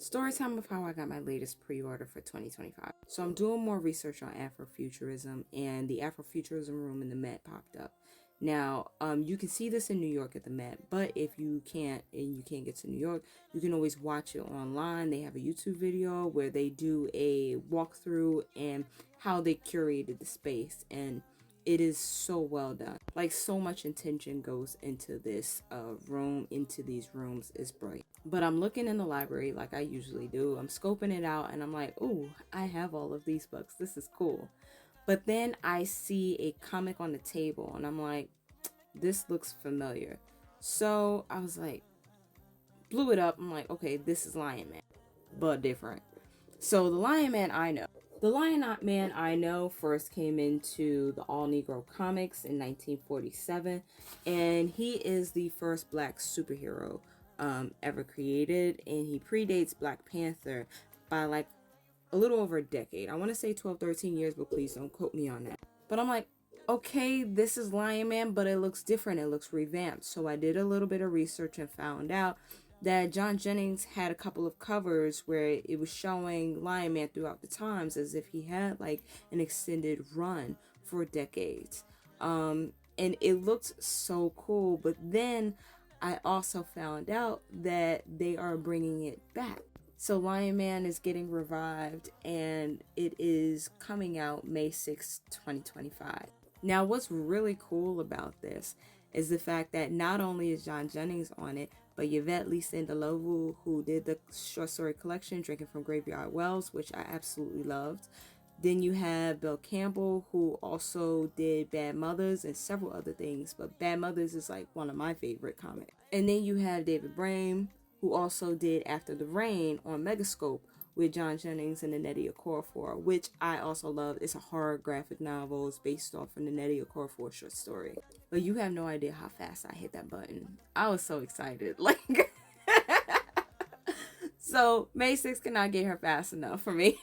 Story time of how I got my latest pre-order for 2025. So I'm doing more research on Afrofuturism, and the Afrofuturism room in the Met popped up. Now, you can see this in New York at the Met, but if you can't and you can't get to New York, you can always watch it online. They have a YouTube video where they do a walkthrough and how they curated the space, and it is so well done. Like, so much intention goes into this room, into these rooms. Is bright. But I'm looking in the library like I usually do. I'm scoping it out and I'm like, oh, I have all of these books. This is cool. But then I see a comic on the table and I'm like, this looks familiar. So I was like, blew it up. I'm like, okay, this is Lion Man, but different. So the Lion Man I know. The Lion Man I know first came into the All Negro comics in 1947, and he is the first black superhero ever created, and he predates Black Panther by like a little over a decade. I want to say 12, 13 years, but please don't quote me on that. But I'm like, okay, this is Lion Man, but it looks different. It looks revamped. So I did a little bit of research and found out that John Jennings had a couple of covers where it was showing Lion Man throughout the times as if he had like an extended run for decades. And it looked so cool. But then I also found out that they are bringing it back. So Lion Man is getting revived and it is coming out May 6, 2025. Now, what's really cool about this is the fact that not only is John Jennings on it, but Yvette Lee Sandalovu, who did the short story collection Drinking from Graveyard Wells, which I absolutely loved. Then you have Bill Campbell, who also did Bad Mothers and several other things, but Bad Mothers is like one of my favorite comics. And then you have David Brame, who also did After the Rain on Megascope with John Jennings and Nnedi Okorafor, which I also love. It's a horror graphic novel. It's based off of Nnedi Okorafor short story. But you have no idea how fast I hit that button. I was so excited. Like, so May 6th cannot get her fast enough for me.